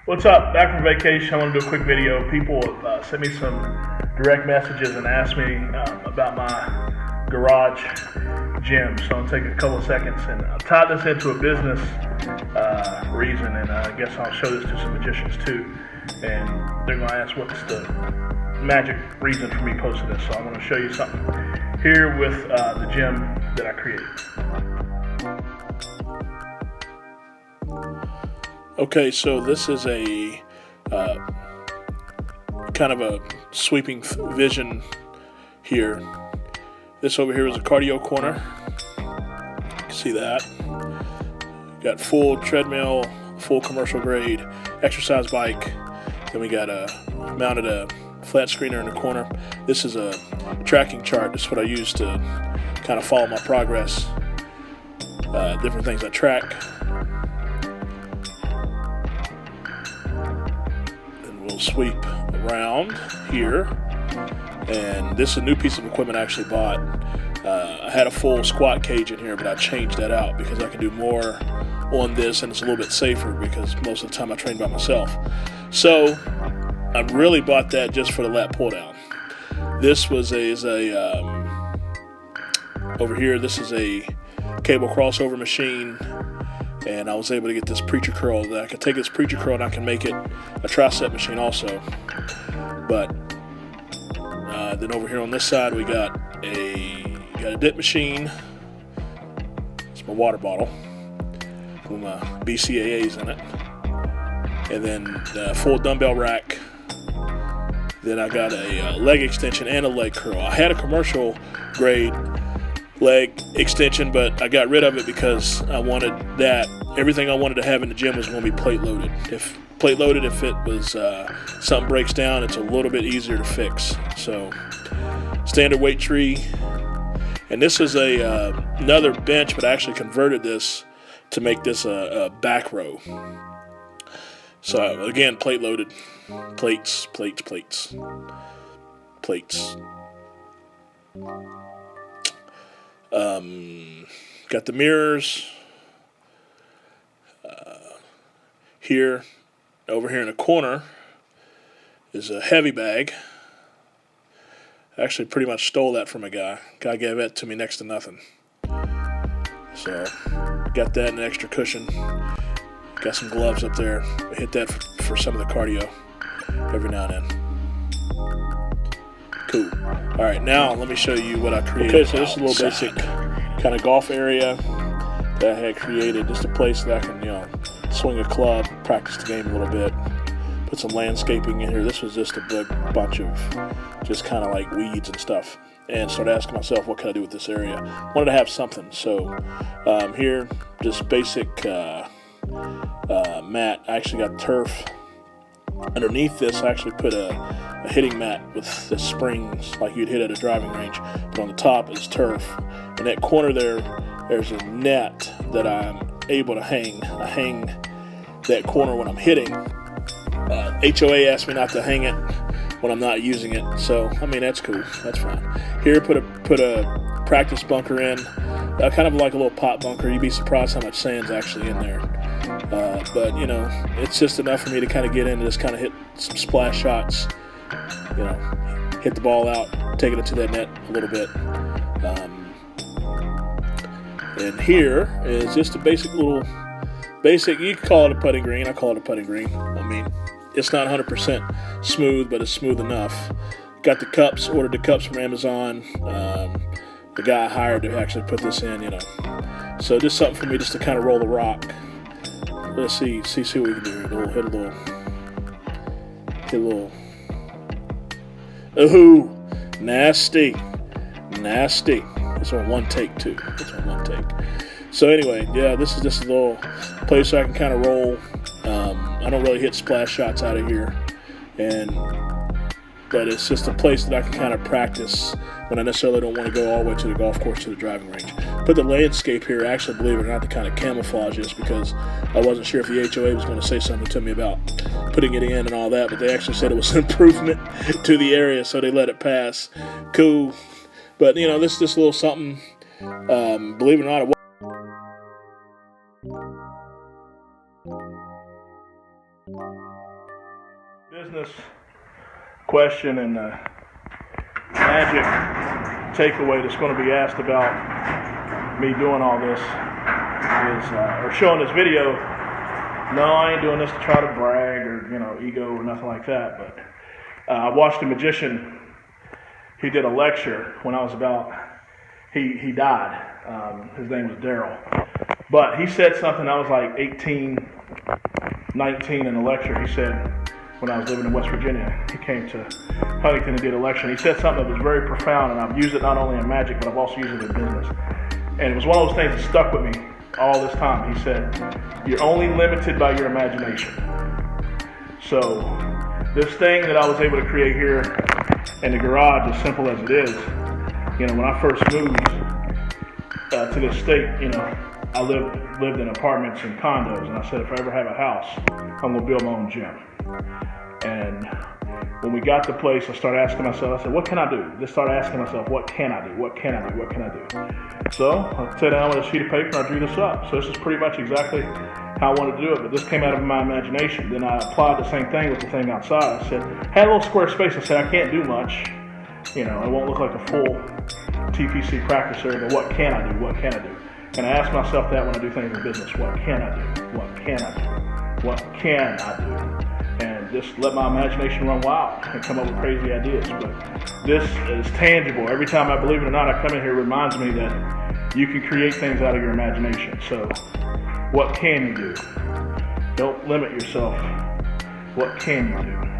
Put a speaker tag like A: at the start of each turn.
A: What's up? Back from vacation. I want to do a quick video. People have sent me some direct messages and asked me about my garage gym. So I'm going to take a couple of seconds and I'll tie this into a business reason, and I guess I'll show this to some magicians too. And they're going to ask what's the magic reason for me posting this. So I want to show you something here with the gym that I created.
B: Okay, so this is a kind of a sweeping vision here. This over here is a cardio corner. You can see that. Got full treadmill, full commercial grade exercise bike. Then we got mounted a flat screener in the corner. This is a tracking chart. This is what I use to kind of follow my progress. Different things I track. We'll sweep around here, and this is a new piece of equipment I actually bought. I had a full squat cage in here, but I changed that out because I can do more on this, and it's a little bit safer because most of the time I train by myself. So I really bought that just for the lat pull down. This was over here. This is a cable crossover machine. And I was able to get this preacher curl. That I could take this preacher curl and I can make it a tricep machine also. But then over here on this side we got a dip machine. It's my water bottle with my BCAAs in it. And then a full dumbbell rack. Then I got a leg extension and a leg curl. I had a commercial grade leg extension, but I got rid of it because I wanted that. Everything I wanted to have in the gym was going to be plate loaded. If it was something breaks down, it's a little bit easier to fix. So standard weight tree, and this is another bench, but I actually converted this to make this a back row. So again, plate loaded, plates. Got the mirrors here. Over here in the corner is a heavy bag. I actually pretty much stole that from a guy. Guy gave that to me next to nothing. So got that and an extra cushion. Got some gloves up there. I hit that for some of the cardio every now and then. Cool. All right, now let me show you what I created. Okay, so this is a little basic kind of golf area that I had created. Just a place that I can, swing a club, practice the game a little bit, put some landscaping in here. This was just a big bunch of just kind of like weeds and stuff. And started asking myself, what can I do with this area? Wanted to have something. So here, just basic mat. I actually got turf. Underneath this, I actually put a hitting mat with the springs like you'd hit at a driving range. But on the top is turf. In that corner there's a net that I'm able to hang. I hang that corner when I'm hitting. HOA asked me not to hang it when I'm not using it. So, I mean, that's cool. That's fine. Here, put a practice bunker in. Kind of like a little pot bunker. You'd be surprised how much sand's actually in there. But, it's just enough for me to kind of get in and just kind of hit some splash shots. Hit the ball out, taking it to that net a little bit. And here is just a basic, you can call it a putting green. I call it a putting green. I mean, it's not 100% smooth, but it's smooth enough. Got the cups, ordered the cups from Amazon. The guy I hired to actually put this in, So just something for me just to kind of roll the rock. Let's see what we can do here. Hit a little. Ooh, nasty. It's on one take too. So anyway, yeah, this is just a little place so I can kind of roll. I don't really hit splash shots out of here, but it's just a place that I can kind of practice when I necessarily don't want to go all the way to the golf course, to the driving range. Put the landscape here, actually, believe it or not, to kind of camouflage this, because I wasn't sure if the HOA was going to say something to me about putting it in and all that, but they actually said it was an improvement to the area, so they let it pass. Cool. But, this is just a little something, believe it or not, it
A: Business question and magic takeaway that's going to be asked about me doing all this is, or showing this video. No, I ain't doing this to try to brag or, ego or nothing like that. But I watched a magician. He did a lecture when I was he died. His name was Daryl. But he said something, I was like 18, 19 in the lecture. He said, when I was living in West Virginia, he came to Huntington and did a lecture. And he said something that was very profound, and I've used it not only in magic, but I've also used it in business. And it was one of those things that stuck with me all this time. He said, you're only limited by your imagination. So this thing that I was able to create here in the garage, as simple as it is, when I first moved to this state, I lived in apartments and condos, and I said, if I ever have a house, I'm going to build my own gym. And when we got the place, I started asking myself, I said, what can I do? Just started asking myself, what can I do? What can I do? What can I do? So I sat down with a sheet of paper and I drew this up. So this is pretty much exactly how I wanted to do it, but this came out of my imagination. Then I applied the same thing with the thing outside. I said, had a little square space. I said, I can't do much. It won't look like a full TPC practice area, but what can I do? What can I do? And I ask myself that when I do things in business. What can I do? What can I do? What can I do? And just let my imagination run wild and come up with crazy ideas. But this is tangible. Every time, I believe it or not, I come in here, it reminds me that you can create things out of your imagination. So what can you do? Don't limit yourself. What can you do?